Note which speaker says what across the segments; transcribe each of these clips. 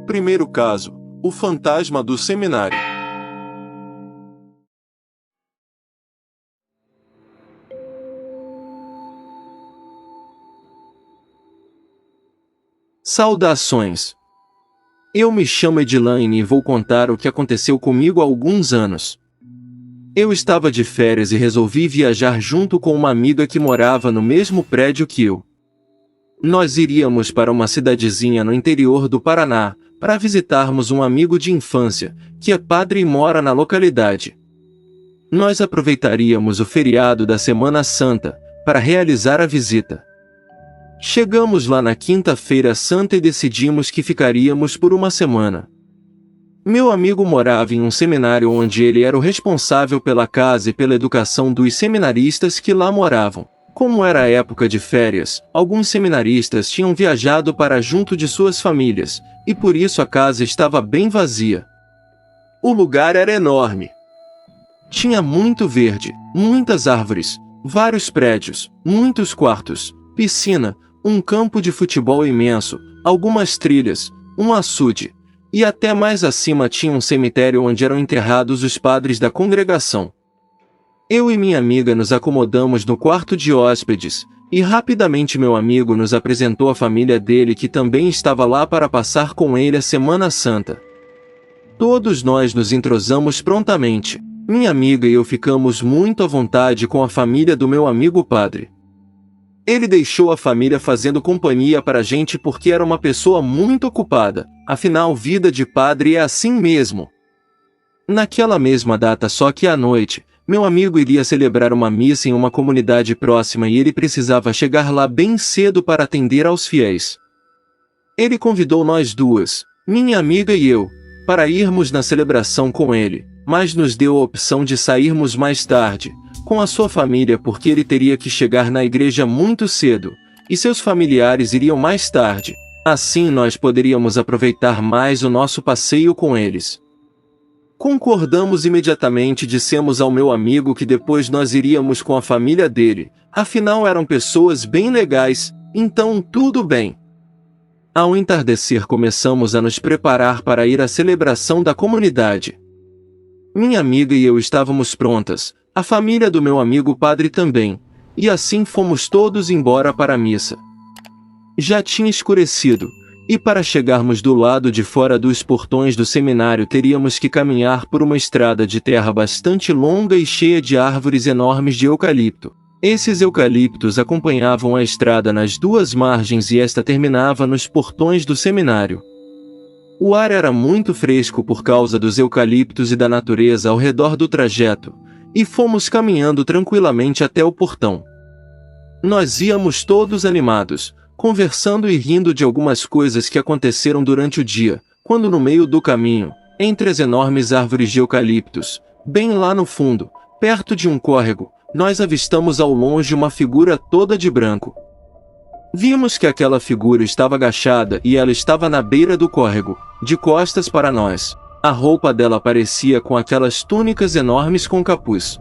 Speaker 1: Primeiro caso: o fantasma do seminário.
Speaker 2: Saudações! Eu me chamo Edilane e vou contar o que aconteceu comigo há alguns anos. Eu estava de férias e resolvi viajar junto com uma amiga que morava no mesmo prédio que eu. Nós iríamos para uma cidadezinha no interior do Paraná, para visitarmos um amigo de infância, que é padre e mora na localidade. Nós aproveitaríamos o feriado da Semana Santa, para realizar a visita. Chegamos lá na quinta-feira santa e decidimos que ficaríamos por uma semana. Meu amigo morava em um seminário onde ele era o responsável pela casa e pela educação dos seminaristas que lá moravam. Como era época de férias, alguns seminaristas tinham viajado para junto de suas famílias, e por isso a casa estava bem vazia. O lugar era enorme. Tinha muito verde, muitas árvores, vários prédios, muitos quartos, piscina, um campo de futebol imenso, algumas trilhas, um açude, e até mais acima tinha um cemitério onde eram enterrados os padres da congregação. Eu e minha amiga nos acomodamos no quarto de hóspedes, e rapidamente meu amigo nos apresentou a família dele que também estava lá para passar com ele a Semana Santa. Todos nós nos entrosamos prontamente. Minha amiga e eu ficamos muito à vontade com a família do meu amigo padre. Ele deixou a família fazendo companhia para a gente porque era uma pessoa muito ocupada, afinal vida de padre é assim mesmo. Naquela mesma data só que à noite, meu amigo iria celebrar uma missa em uma comunidade próxima e ele precisava chegar lá bem cedo para atender aos fiéis. Ele convidou nós duas, minha amiga e eu, para irmos na celebração com ele, mas nos deu a opção de sairmos mais tarde, com a sua família porque ele teria que chegar na igreja muito cedo, e seus familiares iriam mais tarde, assim nós poderíamos aproveitar mais o nosso passeio com eles. Concordamos imediatamente e dissemos ao meu amigo que depois nós iríamos com a família dele, afinal eram pessoas bem legais, então tudo bem. Ao entardecer começamos a nos preparar para ir à celebração da comunidade. Minha amiga e eu estávamos prontas, a família do meu amigo padre também, e assim fomos todos embora para a missa. Já tinha escurecido, e para chegarmos do lado de fora dos portões do seminário teríamos que caminhar por uma estrada de terra bastante longa e cheia de árvores enormes de eucalipto. Esses eucaliptos acompanhavam a estrada nas duas margens e esta terminava nos portões do seminário. O ar era muito fresco por causa dos eucaliptos e da natureza ao redor do trajeto, e fomos caminhando tranquilamente até o portão. Nós íamos todos animados, conversando e rindo de algumas coisas que aconteceram durante o dia, quando no meio do caminho, entre as enormes árvores de eucaliptos, bem lá no fundo, perto de um córrego, nós avistamos ao longe uma figura toda de branco. Vimos que aquela figura estava agachada e ela estava na beira do córrego, de costas para nós. A roupa dela parecia com aquelas túnicas enormes com capuz.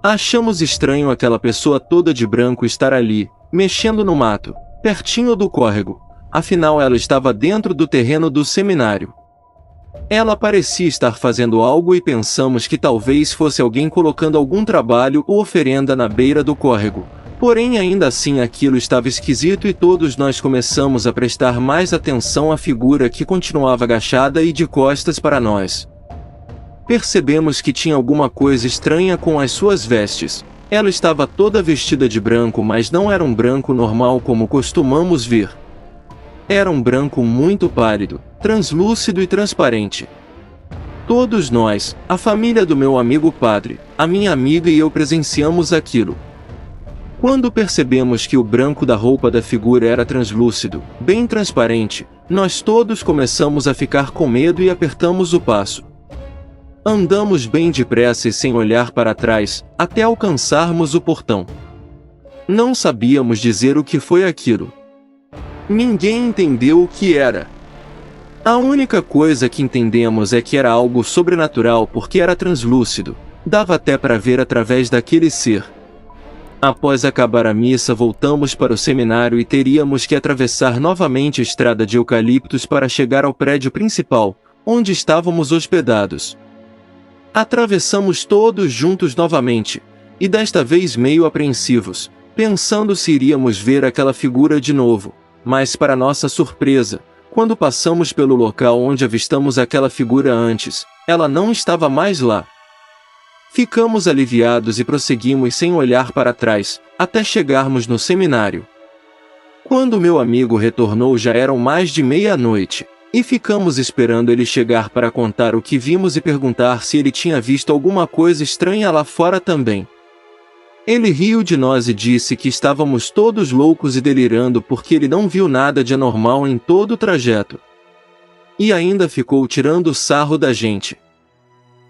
Speaker 2: Achamos estranho aquela pessoa toda de branco estar ali, mexendo no mato, pertinho do córrego, afinal ela estava dentro do terreno do seminário. Ela parecia estar fazendo algo e pensamos que talvez fosse alguém colocando algum trabalho ou oferenda na beira do córrego. Porém ainda assim aquilo estava esquisito e todos nós começamos a prestar mais atenção à figura que continuava agachada e de costas para nós. Percebemos que tinha alguma coisa estranha com as suas vestes. Ela estava toda vestida de branco, mas não era um branco normal como costumamos ver. Era um branco muito pálido, translúcido e transparente. Todos nós, a família do meu amigo padre, a minha amiga e eu presenciamos aquilo. Quando percebemos que o branco da roupa da figura era translúcido, bem transparente, nós todos começamos a ficar com medo e apertamos o passo. Andamos bem depressa e sem olhar para trás, até alcançarmos o portão. Não sabíamos dizer o que foi aquilo. Ninguém entendeu o que era. A única coisa que entendemos é que era algo sobrenatural porque era translúcido, dava até para ver através daquele ser. Após acabar a missa, voltamos para o seminário e teríamos que atravessar novamente a estrada de eucaliptos para chegar ao prédio principal, onde estávamos hospedados. Atravessamos todos juntos novamente, e desta vez meio apreensivos, pensando se iríamos ver aquela figura de novo, mas para nossa surpresa, quando passamos pelo local onde avistamos aquela figura antes, ela não estava mais lá. Ficamos aliviados e prosseguimos sem olhar para trás, até chegarmos no seminário. Quando meu amigo retornou já eram mais de meia-noite, e ficamos esperando ele chegar para contar o que vimos e perguntar se ele tinha visto alguma coisa estranha lá fora também. Ele riu de nós e disse que estávamos todos loucos e delirando porque ele não viu nada de anormal em todo o trajeto. E ainda ficou tirando sarro da gente.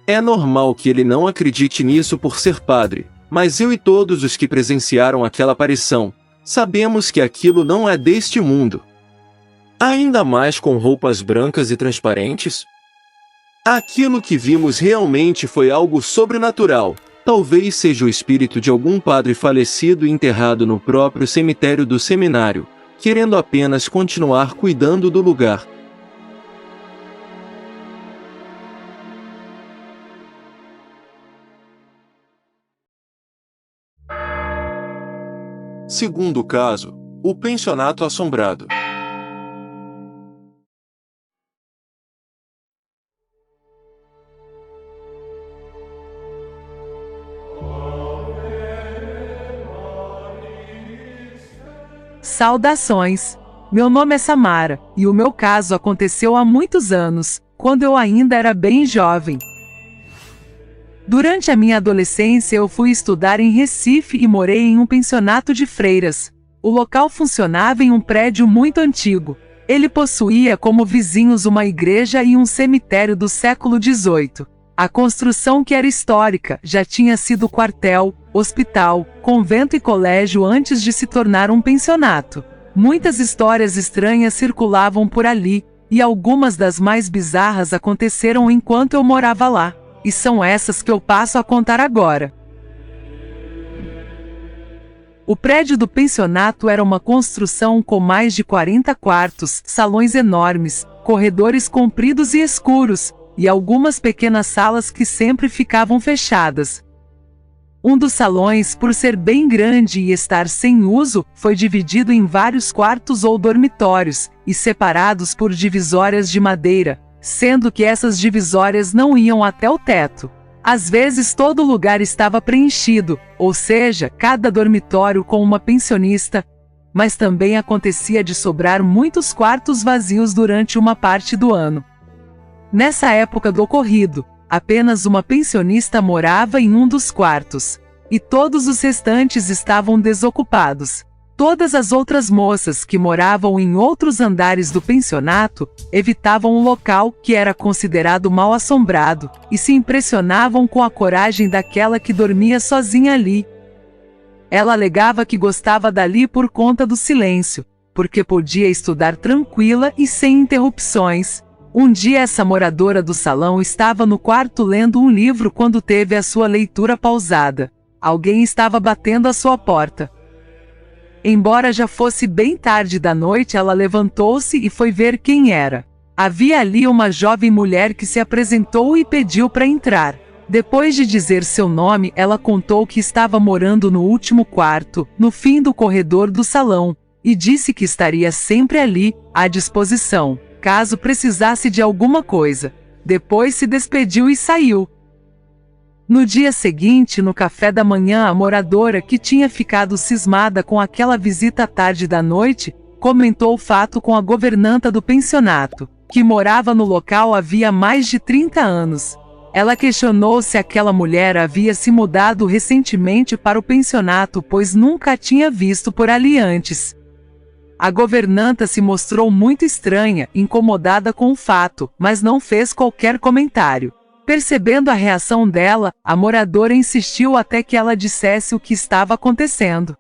Speaker 2: É normal que ele não acredite nisso por ser padre, mas eu e todos os que presenciaram aquela aparição, sabemos que aquilo não é deste mundo. Ainda mais com roupas brancas e transparentes? Aquilo que vimos realmente foi algo sobrenatural. Talvez seja o espírito de algum padre falecido e enterrado no próprio cemitério do seminário, querendo apenas continuar cuidando do lugar.
Speaker 1: Segundo caso, o pensionato assombrado.
Speaker 3: Saudações! Meu nome é Samara, e o meu caso aconteceu há muitos anos, quando eu ainda era bem jovem. Durante a minha adolescência eu fui estudar em Recife e morei em um pensionato de freiras. O local funcionava em um prédio muito antigo. Ele possuía como vizinhos uma igreja e um cemitério do século XVIII. A construção, que era histórica, já tinha sido quartel, hospital, convento e colégio antes de se tornar um pensionato. Muitas histórias estranhas circulavam por ali, e algumas das mais bizarras aconteceram enquanto eu morava lá. E são essas que eu passo a contar agora. O prédio do pensionato era uma construção com mais de 40 quartos, salões enormes, corredores compridos e escuros, e algumas pequenas salas que sempre ficavam fechadas. Um dos salões, por ser bem grande e estar sem uso, foi dividido em vários quartos ou dormitórios, e separados por divisórias de madeira, sendo que essas divisórias não iam até o teto. Às vezes todo lugar estava preenchido, ou seja, cada dormitório com uma pensionista, mas também acontecia de sobrar muitos quartos vazios durante uma parte do ano. Nessa época do ocorrido, apenas uma pensionista morava em um dos quartos, e todos os restantes estavam desocupados. Todas as outras moças que moravam em outros andares do pensionato evitavam o local, que era considerado mal assombrado, e se impressionavam com a coragem daquela que dormia sozinha ali. Ela alegava que gostava dali por conta do silêncio, porque podia estudar tranquila e sem interrupções. Um dia essa moradora do salão estava no quarto lendo um livro quando teve a sua leitura pausada. Alguém estava batendo à sua porta. Embora já fosse bem tarde da noite, ela levantou-se e foi ver quem era. Havia ali uma jovem mulher que se apresentou e pediu para entrar. Depois de dizer seu nome, ela contou que estava morando no último quarto, no fim do corredor do salão, e disse que estaria sempre ali, à disposição, caso precisasse de alguma coisa. Depois se despediu e saiu. No dia seguinte, no café da manhã, a moradora, que tinha ficado cismada com aquela visita à tarde da noite, comentou o fato com a governanta do pensionato, que morava no local havia mais de 30 anos. Ela questionou se aquela mulher havia se mudado recentemente para o pensionato, pois nunca a tinha visto por ali antes. A governanta se mostrou muito estranha, incomodada com o fato, mas não fez qualquer comentário. Percebendo a reação dela, a moradora insistiu até que ela dissesse o que estava acontecendo.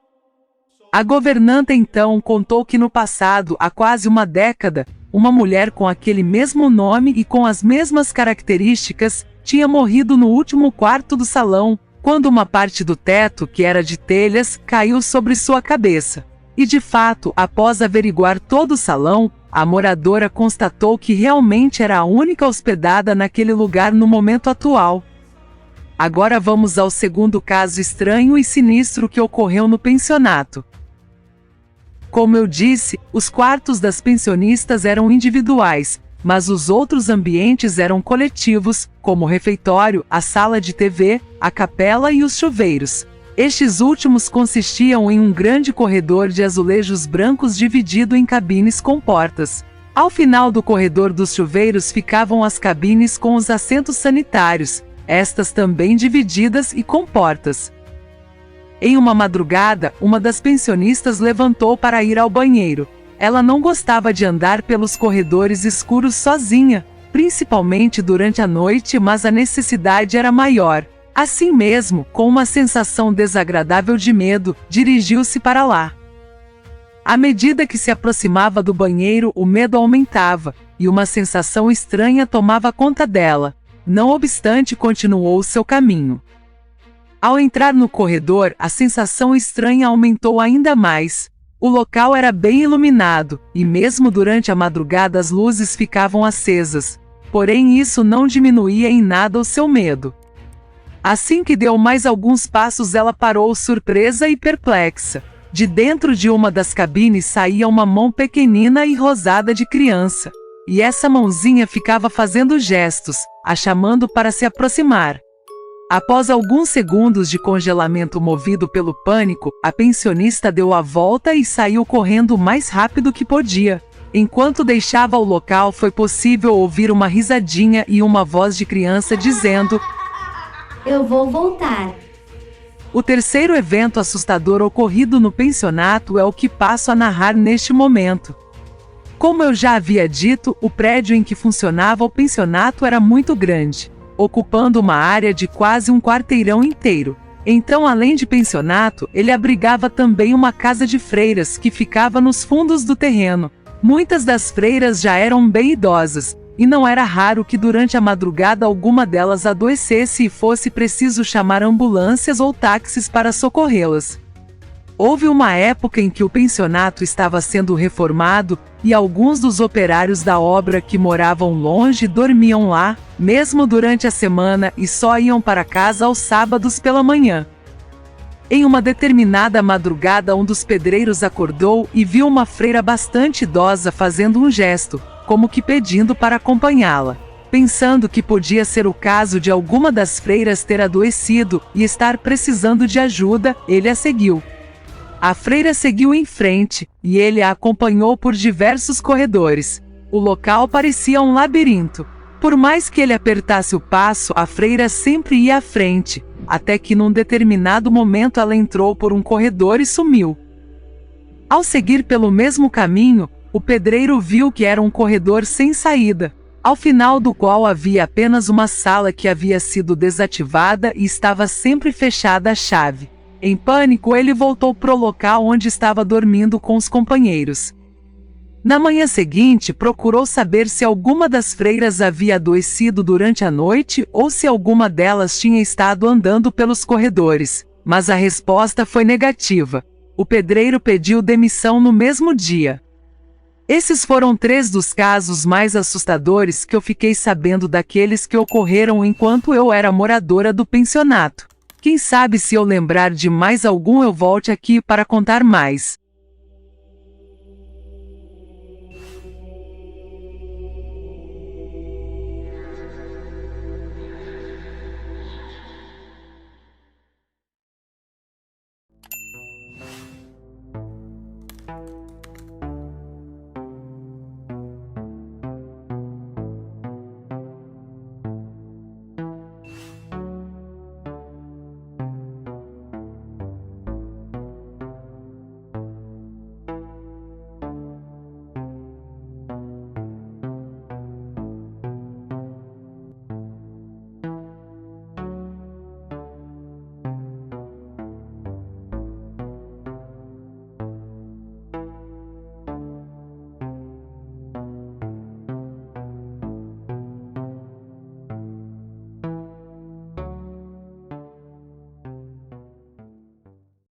Speaker 3: A governanta então contou que no passado, há quase uma década, uma mulher com aquele mesmo nome e com as mesmas características tinha morrido no último quarto do salão, quando uma parte do teto, que era de telhas, caiu sobre sua cabeça. E de fato, após averiguar todo o salão, a moradora constatou que realmente era a única hospedada naquele lugar no momento atual. Agora vamos ao segundo caso estranho e sinistro que ocorreu no pensionato. Como eu disse, os quartos das pensionistas eram individuais, mas os outros ambientes eram coletivos, como o refeitório, a sala de TV, a capela e os chuveiros. Estes últimos consistiam em um grande corredor de azulejos brancos dividido em cabines com portas. Ao final do corredor dos chuveiros ficavam as cabines com os assentos sanitários, estas também divididas e com portas. Em uma madrugada, uma das pensionistas levantou para ir ao banheiro. Ela não gostava de andar pelos corredores escuros sozinha, principalmente durante a noite, mas a necessidade era maior. Assim mesmo, com uma sensação desagradável de medo, dirigiu-se para lá. À medida que se aproximava do banheiro, o medo aumentava, e uma sensação estranha tomava conta dela. Não obstante, continuou seu caminho. Ao entrar no corredor, a sensação estranha aumentou ainda mais. O local era bem iluminado, e mesmo durante a madrugada as luzes ficavam acesas. Porém, isso não diminuía em nada o seu medo. Assim que deu mais alguns passos, ela parou surpresa e perplexa. De dentro de uma das cabines saía uma mão pequenina e rosada de criança. E essa mãozinha ficava fazendo gestos, a chamando para se aproximar. Após alguns segundos de congelamento movido pelo pânico, a pensionista deu a volta e saiu correndo o mais rápido que podia. Enquanto deixava o local, foi possível ouvir uma risadinha e uma voz de criança dizendo:
Speaker 4: "Eu vou voltar."
Speaker 3: O terceiro evento assustador ocorrido no pensionato é o que passo a narrar neste momento. Como eu já havia dito, o prédio em que funcionava o pensionato era muito grande, ocupando uma área de quase um quarteirão inteiro. Então, além de pensionato, ele abrigava também uma casa de freiras que ficava nos fundos do terreno. Muitas das freiras já eram bem idosas, e não era raro que durante a madrugada alguma delas adoecesse e fosse preciso chamar ambulâncias ou táxis para socorrê-las. Houve uma época em que o pensionato estava sendo reformado e alguns dos operários da obra que moravam longe dormiam lá, mesmo durante a semana, e só iam para casa aos sábados pela manhã. Em uma determinada madrugada, um dos pedreiros acordou e viu uma freira bastante idosa fazendo um gesto, como que pedindo para acompanhá-la. Pensando que podia ser o caso de alguma das freiras ter adoecido e estar precisando de ajuda, ele a seguiu. A freira seguiu em frente, e ele a acompanhou por diversos corredores. O local parecia um labirinto. Por mais que ele apertasse o passo, a freira sempre ia à frente, até que num determinado momento ela entrou por um corredor e sumiu. Ao seguir pelo mesmo caminho, o pedreiro viu que era um corredor sem saída, ao final do qual havia apenas uma sala que havia sido desativada e estava sempre fechada à chave. Em pânico, ele voltou para o local onde estava dormindo com os companheiros. Na manhã seguinte, procurou saber se alguma das freiras havia adoecido durante a noite ou se alguma delas tinha estado andando pelos corredores, mas a resposta foi negativa. O pedreiro pediu demissão no mesmo dia. Esses foram 3 dos casos mais assustadores que eu fiquei sabendo, daqueles que ocorreram enquanto eu era moradora do pensionato. Quem sabe, se eu lembrar de mais algum, eu volte aqui para contar mais.